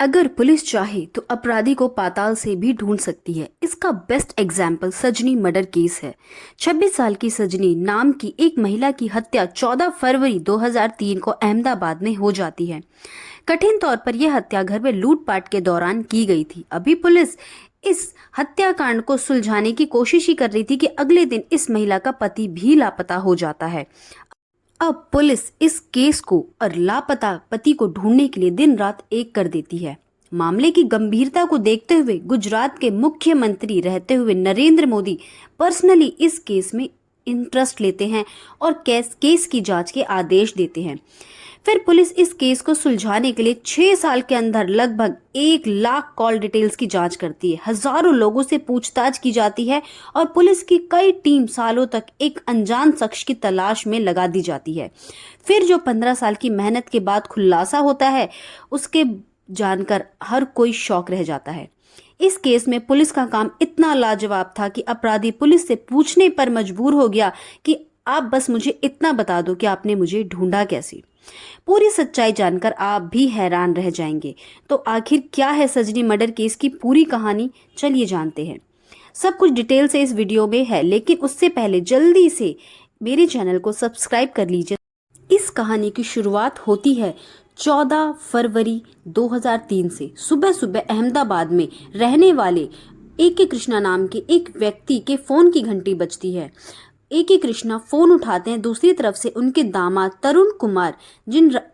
अगर पुलिस चाहे तो अपराधी को पाताल से भी ढूंढ सकती है। इसका बेस्ट एग्जाम्पल सजनी मर्डर केस है। 26 साल की सजनी नाम की एक महिला की हत्या 14 फरवरी 2003 को अहमदाबाद में हो जाती है। कठिन तौर पर यह हत्या घर में लूटपाट के दौरान की गई थी। अभी पुलिस इस हत्याकांड को सुलझाने की कोशिश ही कर रही थी कि अगले दिन इस महिला का पति भी लापता हो जाता है। अब पुलिस इस केस को और लापता पति को ढूंढने के लिए दिन रात एक कर देती है। मामले की गंभीरता को देखते हुए गुजरात के मुख्यमंत्री रहते हुए नरेंद्र मोदी पर्सनली इस केस में इंटरेस्ट लेते हैं और केस की जांच के आदेश देते हैं। फिर पुलिस इस केस को सुलझाने के लिए 6 साल के अंदर लगभग 1 लाख कॉल डिटेल्स की जांच करती है। हजारों लोगों से पूछताछ की जाती है और पुलिस की कई टीम सालों तक एक अनजान शख्स की तलाश में लगा दी जाती है। फिर जो 15 साल की मेहनत के बाद खुलासा होता है, उसके जानकर हर कोई शौक रह जाता है। इस केस में पुलिस का काम इतना लाजवाब था कि अपराधी पुलिस से पूछने पर मजबूर हो गया कि आप बस मुझे इतना बता दो कि आपने मुझे ढूंढा कैसे। पूरी सच्चाई जानकर आप भी हैरान रह जाएंगे। तो आखिर क्या है सजनी मर्डर केस की पूरी कहानी, चलिए जानते हैं। सब कुछ डिटेल से इस वीडियो में है, लेकिन उससे पहले जल्दी से मेरे चैनल को सब्सक्राइब कर लीजिए। इस कहानी की शुरुआत होती है 14 फरवरी 2003 से। सुबह सुबह अहमदाबाद में रहने वाले AK कृष्णा नाम के एक व्यक्ति के फोन की घंटी बजती है। AK कृष्णा फोन उठाते हैं। दूसरी तरफ से उनके दामाद तरुण कुमार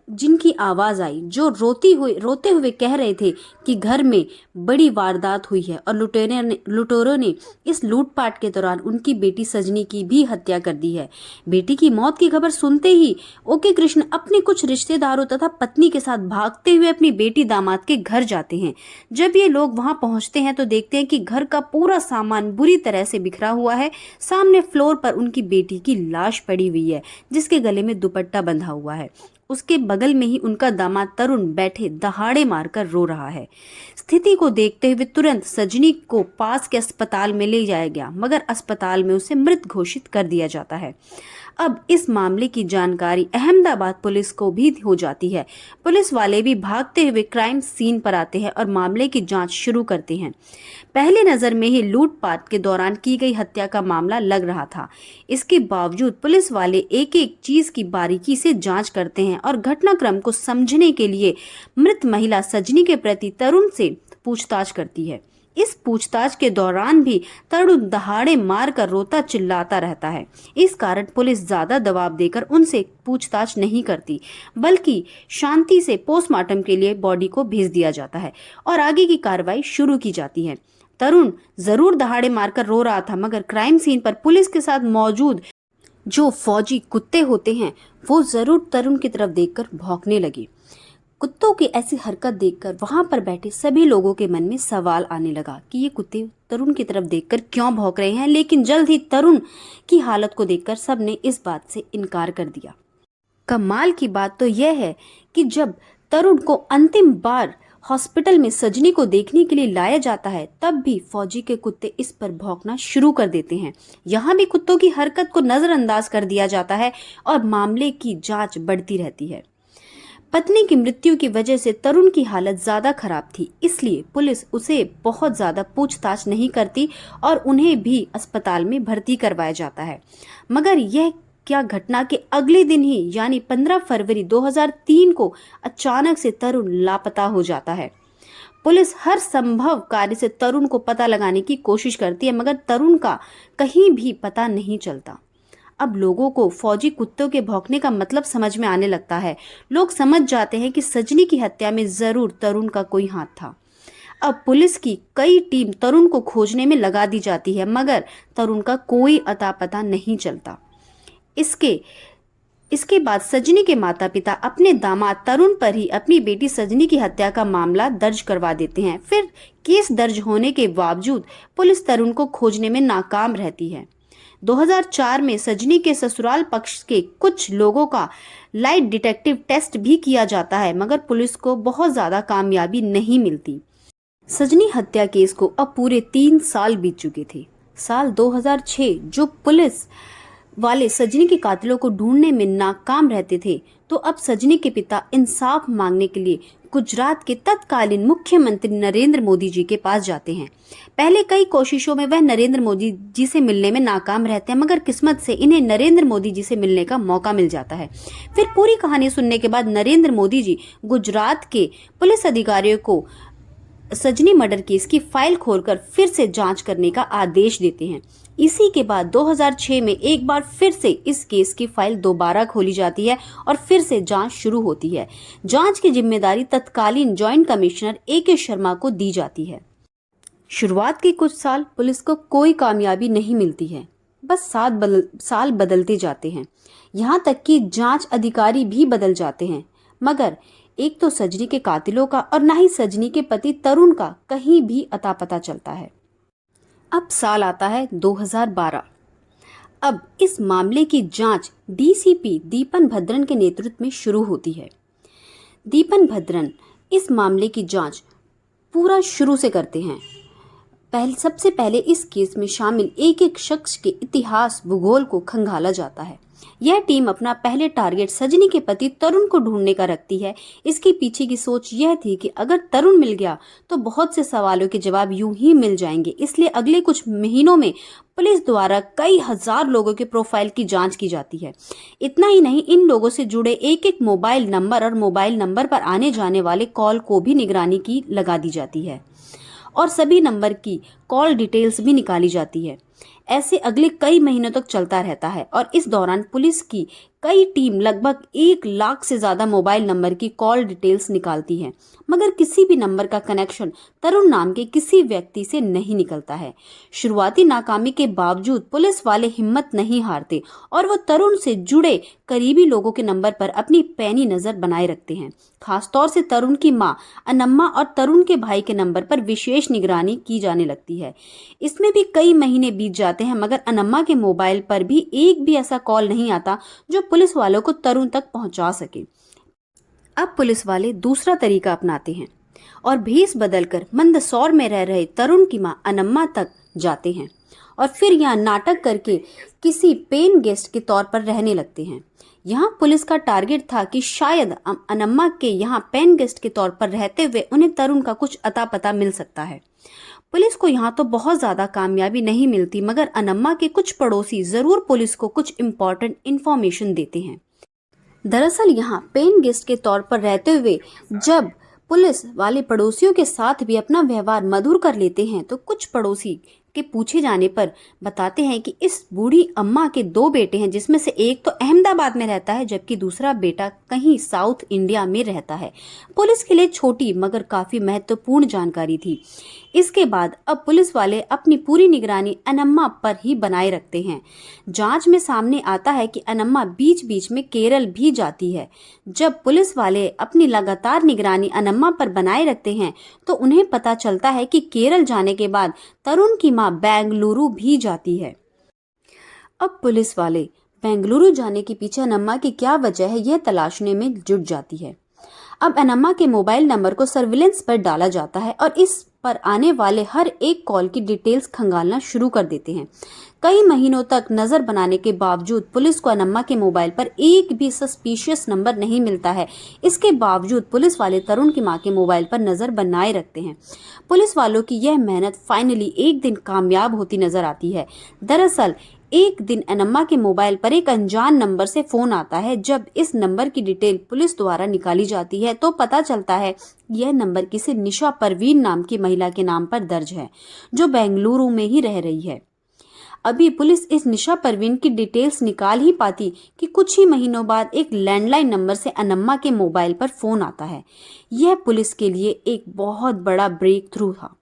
जिनकी आवाज आई, जो रोते हुए कह रहे थे कि घर में बड़ी वारदात हुई है और लुटेरों ने इस लूटपाट के दौरान उनकी बेटी सजनी की भी हत्या कर दी है। बेटी की मौत की खबर सुनते ही OK कृष्ण अपने कुछ रिश्तेदारों तथा पत्नी के साथ भागते हुए अपनी बेटी दामाद के घर जाते हैं। जब ये लोग वहां पहुंचते हैं तो देखते हैं कि घर का पूरा सामान बुरी तरह से बिखरा हुआ है। सामने फ्लोर पर उनकी बेटी की लाश पड़ी हुई है, जिसके गले में दुपट्टा बंधा हुआ है। उसके बगल में ही उनका दामाद तरुण बैठे दहाड़े मारकर रो रहा है। स्थिति को देखते हुए तुरंत सजनी को पास के अस्पताल में ले जाया गया, मगर अस्पताल में उसे मृत घोषित कर दिया जाता है। अब इस मामले की जानकारी अहमदाबाद पुलिस को भी हो जाती है। पुलिस वाले भी भागते हुए क्राइम सीन पर आते हैं और मामले की जांच शुरू करते हैं। पहले नजर में ही लूटपाट के दौरान की गई हत्या का मामला लग रहा था। इसके बावजूद पुलिस वाले एक एक चीज की बारीकी से जांच करते हैं और घटनाक्रम को समझने के लिए मृत महिला सजनी के प्रति तरुण से पूछताछ करती है। इस पूछताछ के दौरान भी तरुण दहाड़े मारकर रोता चिल्लाता रहता है। इस कारण पुलिस ज्यादा दबाव देकर उनसे पूछताछ नहीं करती, बल्कि शांति से पोस्टमार्टम के लिए बॉडी को भेज दिया जाता है और आगे की कार्रवाई शुरू की जाती है। तरुण जरूर दहाड़े मारकर रो रहा था, मगर क्राइम सीन पर पुलिस के साथ मौजूद जो फौजी कुत्ते होते हैं, वो जरूर तरुण की तरफ देखकर भौंकने लगे। कुत्तों की ऐसी हरकत देखकर वहां पर बैठे सभी लोगों के मन में सवाल आने लगा कि ये कुत्ते तरुण की तरफ देखकर क्यों भौंक रहे हैं। लेकिन जल्द ही तरुण की हालत को देखकर सबने इस बात से इनकार कर दिया। कमाल की बात तो यह है कि जब तरुण को अंतिम बार हॉस्पिटल में सजनी को देखने के लिए लाया जाता है, तब भी फौजी के कुत्ते इस पर भौंकना शुरू कर देते हैं। यहाँ भी कुत्तों की हरकत को नजरअंदाज कर दिया जाता है और मामले की जांच बढ़ती रहती है। पत्नी की मृत्यु की वजह से तरुण की हालत ज्यादा खराब थी, इसलिए पुलिस उसे बहुत ज्यादा पूछताछ नहीं करती और उन्हें भी अस्पताल में भर्ती करवाया जाता है। मगर यह क्या घटना के अगले दिन ही यानी 15 फरवरी 2003 को अचानक से तरुण लापता हो जाता है। पुलिस हर संभव कार्य से तरुण को पता लगाने की कोशिश करती है, मगर तरुण का कहीं भी पता नहीं चलता। अब लोगों को फौजी कुत्तों के भौंकने का मतलब समझ में आने लगता है। लोग समझ जाते हैं कि सजनी की हत्या में जरूर तरुण का कोई हाथ था। अब पुलिस की कई टीम तरुण को खोजने में लगा दी जाती है, मगर तरुण का कोई अता पता नहीं चलता। इसके बाद सजनी के माता पिता अपने दामाद तरुण पर ही अपनी बेटी सजनी की हत्या का मामला दर्ज करवा देते हैं। फिर केस दर्ज होने के बावजूद पुलिस तरुण को खोजने में नाकाम रहती है। 2004 में सजनी के ससुराल पक्ष के कुछ लोगों का लाइट डिटेक्टिव टेस्ट भी किया जाता है, मगर पुलिस को बहुत ज्यादा कामयाबी नहीं मिलती। सजनी हत्या केस को अब पूरे 3 साल बीत चुके थे। साल 2006 जो पुलिस वाले सजनी के कातिलों को ढूंढने में नाकाम रहते थे, तो अब सजनी के पिता इंसाफ मांगने के लिए गुजरात के तत्कालीन मुख्यमंत्री नरेंद्र मोदी जी के पास जाते हैं। पहले कई कोशिशों में वह नरेंद्र मोदी जी से मिलने में नाकाम रहते हैं, मगर किस्मत से इन्हें नरेंद्र मोदी जी से मिलने का मौका मिल जाता है। फिर पूरी कहानी सुनने के बाद नरेंद्र मोदी जी गुजरात के पुलिस अधिकारियों को सजनी मर्डर केस की फाइल खोलकर फिर से जांच करने का आदेश देते हैं। इसी के बाद 2006 में एक बार फिर से इस केस की फाइल दोबारा खोली जाती है और फिर से जांच शुरू होती है। जांच की जिम्मेदारी तत्कालीन जॉइंट कमिश्नर AK शर्मा को दी जाती है। शुरुआत के कुछ साल पुलिस को कोई कामयाबी नहीं मिलती है, बस साल बदलते जाते हैं, यहाँ तक कि जांच अधिकारी भी बदल जाते हैं, मगर एक तो सजनी के कातिलों का और न ही सजनी के पति तरुण का कहीं भी अता पता चलता है। अब साल आता है 2012। अब इस मामले की जांच DCP दीपन भद्रन के नेतृत्व में शुरू होती है। दीपन भद्रन इस मामले की जांच पूरा शुरू से करते हैं। सबसे पहले इस केस में शामिल एक एक शख्स के इतिहास भूगोल को खंगाला जाता है। यह टीम अपना पहले टारगेट सजनी के पति तरुण को ढूंढने का रखती है। इसके पीछे की सोच यह थी कि अगर तरुण मिल गया तो बहुत से सवालों के जवाब यूं ही मिल जाएंगे। इसलिए अगले कुछ महीनों में पुलिस द्वारा कई हजार लोगों के प्रोफाइल की जांच की जाती है। इतना ही नहीं, इन लोगों से जुड़े एक एक मोबाइल नंबर और मोबाइल नंबर पर आने जाने वाले कॉल को भी निगरानी की लगा दी जाती है और सभी नंबर की कॉल डिटेल्स भी निकाली जाती है। ऐसे अगले कई महीनों तक चलता रहता है और इस दौरान पुलिस की कई टीम लगभग 1 लाख से ज्यादा मोबाइल नंबर की कॉल डिटेल्स निकालती है, मगर किसी भी नंबर का कनेक्शन तरुण नाम के किसी व्यक्ति से नहीं निकलता है। शुरुआती नाकामी के बावजूद पुलिस वाले हिम्मत नहीं हारते और वो तरुण से जुड़े करीबी लोगों के नंबर पर अपनी पैनी नजर बनाए रखते हैं। खासतौर से तरुण की मां अनम्मा और तरुण के भाई के नंबर पर विशेष निगरानी की जाने लगती है। इसमें भी कई महीने बीत जाते हैं, मगर अनम्मा के मोबाइल पर भी एक भी ऐसा कॉल नहीं आता जो पुलिस वालों को तरुण तक पहुंचा सके। अब पुलिस वाले दूसरा तरीका अपनाते हैं और भेस बदलकर मंदसौर में रह रहे तरुण की मां अनम्मा तक जाते हैं और फिर यहाँ नाटक करके किसी पेन गेस्ट के तौर पर रहने लगते हैं। यहाँ पुलिस का टारगेट था कि शायद अनम्मा के यहाँ पेन गेस्ट के तौर पर रहते हुए उन्हें तरुण का कुछ अता पता मिल सकता है। पुलिस को यहाँ तो बहुत ज्यादा कामयाबी नहीं मिलती, मगर अनम्मा के कुछ पड़ोसी जरूर पुलिस को कुछ इम्पोर्टेंट इन्फॉर्मेशन देते हैं। दरअसल यहाँ पेन गेस्ट के तौर पर रहते हुए जब पुलिस वाले पड़ोसियों के साथ भी अपना व्यवहार मधुर कर लेते हैं, तो कुछ पड़ोसी के पूछे जाने पर बताते हैं कि इस बूढ़ी अम्मा के 2 बेटे हैं, जिसमें से एक तो अहमदाबाद में रहता है जबकि दूसरा बेटा कहीं साउथ इंडिया में रहता है। पुलिस के लिए छोटी मगर काफी महत्वपूर्ण जानकारी थी। इसके बाद अब पुलिस वाले अपनी पूरी निगरानी अनम्मा पर ही बनाए रखते हैं। जांच में सामने आता है कि अनम्मा बीच बीच में केरल भी जाती है। जब पुलिस वाले अपनी लगातार निगरानी अनम्मा पर बनाए रखते हैं तो उन्हें पता चलता है कि केरल जाने के बाद तरुण की मां बेंगलुरु भी जाती है। अब पुलिस वाले बेंगलुरु जाने के पीछे अनम्मा की क्या वजह है यह तलाशने में जुट जाती है। अब अनम्मा के मोबाइल नंबर को सर्विलेंस पर डाला जाता है और इस पर आने वाले हर एक कॉल की डिटेल्स खंगालना शुरू कर देते हैं। कई महीनों तक नजर बनाने के बावजूद पुलिस को अनम्मा के मोबाइल पर एक भी सस्पिशियस नंबर नहीं मिलता है। इसके बावजूद पुलिस वाले तरुण की मां के मोबाइल पर नजर बनाए रखते हैं। पुलिस वालों की यह मेहनत फाइनली एक दिन कामयाब होती नजर आती है। दरअसल एक दिन अनम्मा के मोबाइल पर एक अनजान नंबर से फोन आता है। जब इस नंबर की डिटेल पुलिस द्वारा निकाली जाती है तो पता चलता है यह नंबर किसी निशा परवीन नाम की महिला के नाम पर दर्ज है, जो बेंगलुरु में ही रह रही है। अभी पुलिस इस निशा परवीन की डिटेल्स निकाल ही पाती कि कुछ ही महीनों बाद एक लैंडलाइन नंबर से अनम्मा के मोबाइल पर फोन आता है। यह पुलिस के लिए एक बहुत बड़ा ब्रेक थ्रू था।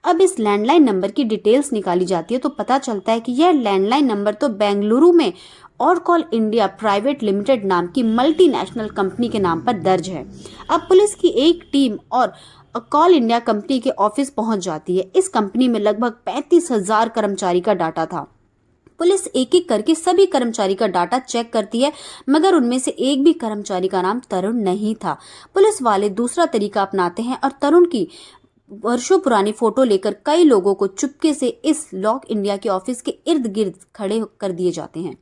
अब इस लैंडलाइन नंबर की डिटेल्स निकाली जाती है तो पता चलता है कि यह लैंडलाइन नंबर तो बेंगलुरु में और कॉल इंडिया प्राइवेट लिमिटेड नाम की मल्टीनेशनल कंपनी के नाम पर दर्ज है। अब पुलिस की एक टीम और कॉल इंडिया कंपनी के ऑफिस पहुंच जाती है। इस कंपनी में लगभग 35,000 कर्मचारी का डाटा था। पुलिस एक एक करके सभी कर्मचारी का डाटा चेक करती है, मगर उनमें से एक भी कर्मचारी का नाम तरुण नहीं था। पुलिस वाले दूसरा तरीका अपनाते हैं और तरुण की वर्षों पुरानी फोटो लेकर कई लोगों को चुपके से इस लॉक इंडिया के ऑफिस के इर्द गिर्द खड़े कर दिए जाते हैं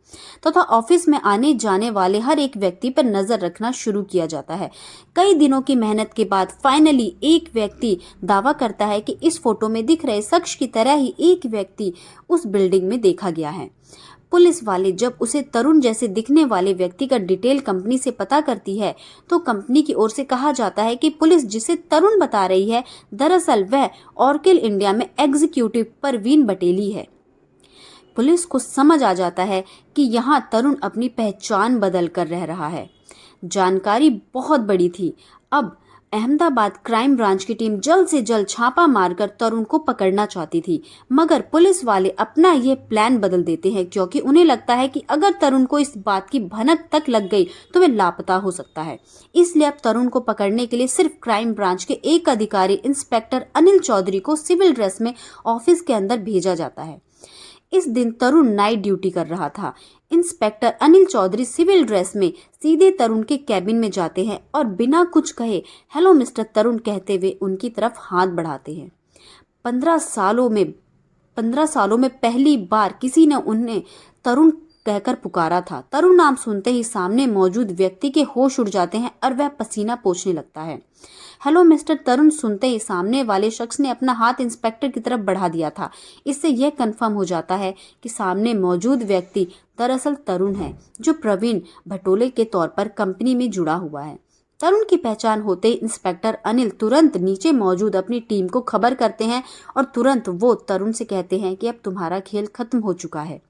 तथा ऑफिस में आने जाने वाले हर एक व्यक्ति पर नजर रखना शुरू किया जाता है। कई दिनों की मेहनत के बाद फाइनली एक व्यक्ति दावा करता है कि इस फोटो में दिख रहे शख्स की तरह ही एक व्यक्ति उस बिल्डिंग में देखा गया है। पुलिस वाले जब उसे तरुण जैसे दिखने वाले व्यक्ति का डिटेल कंपनी से पता करती है तो कंपनी की ओर से कहा जाता है कि पुलिस जिसे तरुण बता रही है दरअसल वह ऑर्किल इंडिया में एग्जीक्यूटिव परवीन बटेली है। पुलिस को समझ आ जाता है कि यहाँ तरुण अपनी पहचान बदल कर रह रहा है। जानकारी बहुत बड़ी थी। अब अहमदाबाद क्राइम ब्रांच की टीम जल्द से जल्द छापा मारकर तरुण को पकड़ना चाहती थी, मगर पुलिस वाले अपना ये प्लान बदल देते हैं क्योंकि उन्हें लगता है कि अगर तरुण को इस बात की भनक तक लग गई तो वह लापता हो सकता है। इसलिए अब तरुण को पकड़ने के लिए सिर्फ क्राइम ब्रांच के एक अधिकारी इंस्पेक्टर अनिल चौधरी को सिविल ड्रेस में ऑफिस के अंदर भेजा जाता है। इस दिन तरुण नाइट ड्यूटी कर रहा था। Inspector Anil Chaudhary civil dress में सीधे तरुण के कैबिन में जाते हैं और बिना कुछ कहे हेलो मिस्टर तरुण कहते हुए उनकी तरफ हाथ बढ़ाते हैं। 15 सालों में पहली बार किसी ने उन्हें तरुण कहकर पुकारा था। तरुण नाम सुनते ही सामने मौजूद व्यक्ति के होश उड़ जाते हैं और वह पसीना पोंछने लगता है। हेलो मिस्टर तरुण सुनते ही सामने वाले शख्स ने अपना हाथ इंस्पेक्टर की तरफ बढ़ा दिया था। इससे यह कंफर्म हो जाता है कि सामने मौजूद व्यक्ति दरअसल तरुण है, जो प्रवीण भटोले के तौर पर कंपनी में जुड़ा हुआ है। तरुण की पहचान होते ही इंस्पेक्टर अनिल तुरंत नीचे मौजूद अपनी टीम को खबर करते हैं और तुरंत वो तरुण से कहते हैं कि अब तुम्हारा खेल खत्म हो चुका है,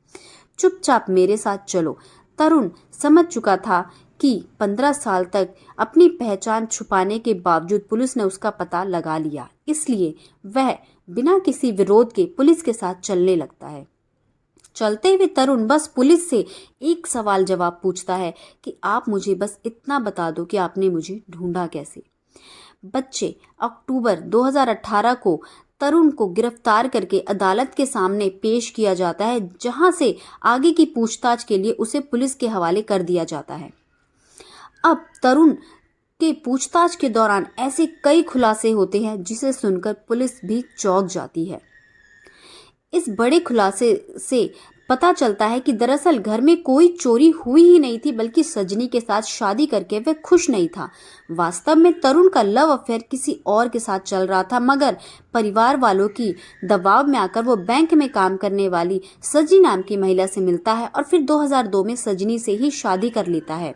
चुपचाप मेरे साथ चलो। तरुण समझ चुका था कि 15 साल तक अपनी पहचान छुपाने के बावजूद पुलिस ने उसका पता लगा लिया, इसलिए वह बिना किसी विरोध के पुलिस के साथ चलने लगता है। चलते हुए तरुण बस पुलिस से एक सवाल जवाब पूछता है कि आप मुझे बस इतना बता दो कि आपने मुझे ढूंढा कैसे। बच्चे अक्टूबर 2018 को तरुण को गिरफ्तार करके अदालत के सामने पेश किया जाता है, जहां से आगे की पूछताछ के लिए उसे पुलिस के हवाले कर दिया जाता है। अब तरुण के पूछताछ के दौरान ऐसे कई खुलासे होते हैं जिसे सुनकर पुलिस भी चौंक जाती है। इस बड़े खुलासे से पता चलता है कि दरअसल घर में कोई चोरी हुई ही नहीं थी, बल्कि सजनी के साथ शादी करके वह खुश नहीं था। वास्तव में तरुण का लव अफेयर किसी और के साथ चल रहा था, मगर परिवार वालों की दबाव में आकर वो बैंक में काम करने वाली सजनी नाम की महिला से मिलता है और फिर 2002 में सजनी से ही शादी कर लेता है।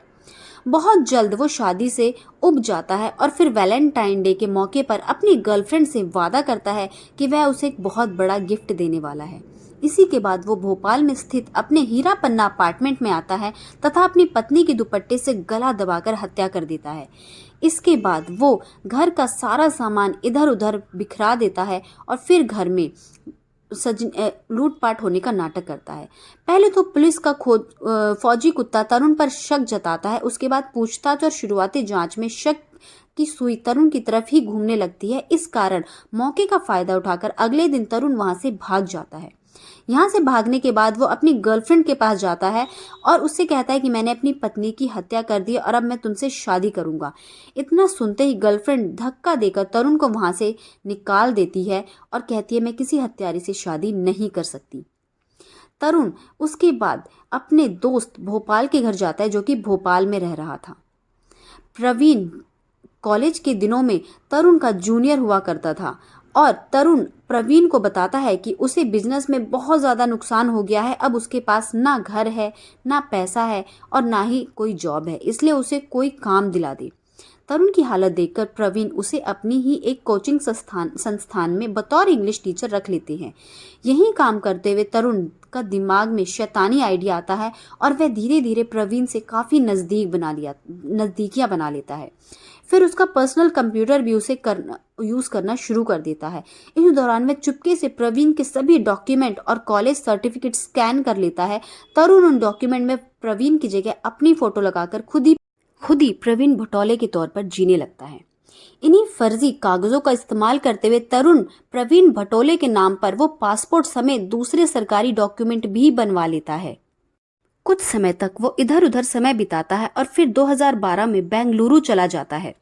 बहुत जल्द वो शादी से उब जाता है और फिर वैलेंटाइन डे के मौके पर अपनी गर्लफ्रेंड से वादा करता है कि वह उसे एक बहुत बड़ा गिफ्ट देने वाला है। इसी के बाद वो भोपाल में स्थित अपने हीरा पन्ना अपार्टमेंट में आता है तथा अपनी पत्नी के दुपट्टे से गला दबाकर हत्या कर देता है। इसके बाद वो घर का सारा सामान इधर उधर बिखरा देता है और फिर घर में लूटपाट होने का नाटक करता है। पहले तो पुलिस का फौजी कुत्ता तरुण पर शक जताता है। उसके बाद पूछताछ और शुरुआती जांच में शक की सुई तरुण की तरफ ही घूमने लगती है। इस कारण मौके का फायदा उठाकर अगले दिन तरुण वहां से भाग जाता है। यहाँ से भागने के बाद वो अपनी गर्लफ्रेंड के पास जाता है और उससे कहता है कि मैंने अपनी पत्नी की हत्या कर दी और अब मैं तुमसे शादी करूंगा। इतना सुनते ही गर्लफ्रेंड धक्का देकर तरुण को वहां से निकाल देती है और कहती है मैं किसी हत्यारे से शादी नहीं कर सकती। तरुण उसके बाद अपने दोस्त भोपाल के घर जाता है, जो कि भोपाल में रह रहा था। प्रवीण कॉलेज के दिनों में तरुण का जूनियर हुआ करता था और तरुण प्रवीण को बताता है कि उसे बिजनेस में बहुत ज़्यादा नुकसान हो गया है। अब उसके पास ना घर है, ना पैसा है और ना ही कोई जॉब है, इसलिए उसे कोई काम दिला दे। तरुण की हालत देखकर प्रवीण उसे अपनी ही एक कोचिंग संस्थान में बतौर इंग्लिश टीचर रख लेते हैं। यही काम करते हुए तरुण का दिमाग में शैतानी आइडिया आता है और वह धीरे धीरे प्रवीण से काफ़ी नज़दीकियाँ बना लेता है। फिर उसका पर्सनल कंप्यूटर भी उसे यूज़ करना शुरू कर देता है। इस दौरान वह चुपके से प्रवीण के सभी डॉक्यूमेंट और कॉलेज सर्टिफिकेट स्कैन कर लेता है। तरुण उन डॉक्यूमेंट में प्रवीण की जगह अपनी फ़ोटो लगाकर खुद ही प्रवीण भटोले के तौर पर जीने लगता है। इन्हीं फर्जी कागजों का इस्तेमाल करते हुए तरुण प्रवीण भटोले के नाम पर वो पासपोर्ट समेत दूसरे सरकारी डॉक्यूमेंट भी बनवा लेता है। कुछ समय तक वो इधर उधर समय बिताता है और फिर 2012 में बेंगलुरु चला जाता है,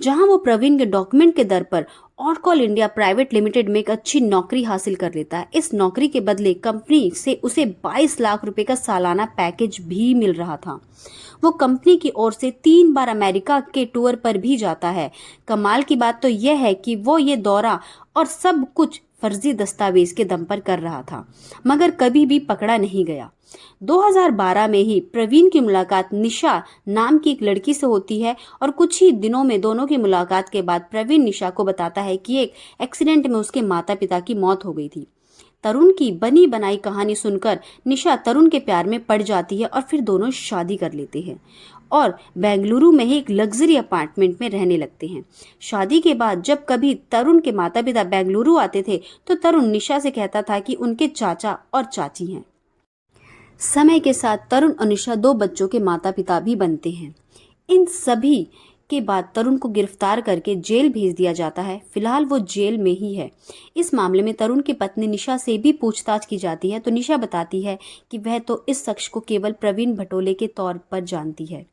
जहां वो प्रवीण के डॉक्यूमेंट के दर पर ऑटकॉल इंडिया प्राइवेट लिमिटेड में एक अच्छी नौकरी हासिल कर लेता है। इस नौकरी के बदले कंपनी से उसे 22 लाख रुपए का सालाना पैकेज भी मिल रहा था। वो कंपनी की ओर से 3 बार अमेरिका के टूर पर भी जाता है। कमाल की बात तो यह है कि वो ये दौरा और सब कुछ फर्जी दस्तावेज के दम पर कर रहा था, मगर कभी भी पकड़ा नहीं गया। 2012 में ही प्रवीण की मुलाकात निशा नाम की एक लड़की से होती है और कुछ ही दिनों में दोनों की मुलाकात के बाद प्रवीण निशा को बताता है कि एक एक्सीडेंट में उसके माता पिता की मौत हो गई थी। तरुण की बनी बनाई कहानी सुनकर निशा तरुण के प्यार में पड़ जाती है और फिर दोनों शादी कर लेते हैं और बेंगलुरु में ही एक लग्जरी अपार्टमेंट में रहने लगते हैं। शादी के बाद जब कभी तरुण के माता पिता बेंगलुरु आते थे तो तरुण निशा से कहता था कि उनके चाचा और चाची हैं। समय के साथ तरुण और निशा 2 बच्चों के माता पिता भी बनते हैं। इन सभी के बाद तरुण को गिरफ्तार करके जेल भेज दिया जाता है। फिलहाल वो जेल में ही है। इस मामले में तरुण की पत्नी निशा से भी पूछताछ की जाती है तो निशा बताती है कि वह तो इस शख्स को केवल प्रवीण भटोले के तौर पर जानती है।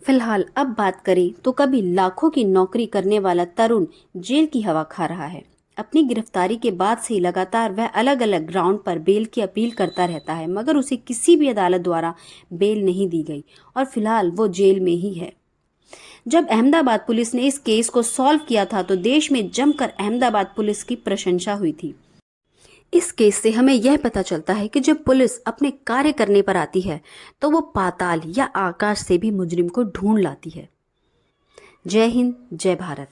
फिलहाल अब बात करें तो कभी लाखों की नौकरी करने वाला तरुण जेल की हवा खा रहा है। अपनी गिरफ्तारी के बाद से लगातार वह अलग अलग ग्राउंड पर बेल की अपील करता रहता है, मगर उसे किसी भी अदालत द्वारा बेल नहीं दी गई और फिलहाल वो जेल में ही है। जब अहमदाबाद पुलिस ने इस केस को सॉल्व किया था तो देश में जमकर अहमदाबाद पुलिस की प्रशंसा हुई थी। इस केस से हमें यह पता चलता है कि जब पुलिस अपने कार्य करने पर आती है तो वो पाताल या आकाश से भी मुजरिम को ढूंढ लाती है। जय हिंद, जय भारत।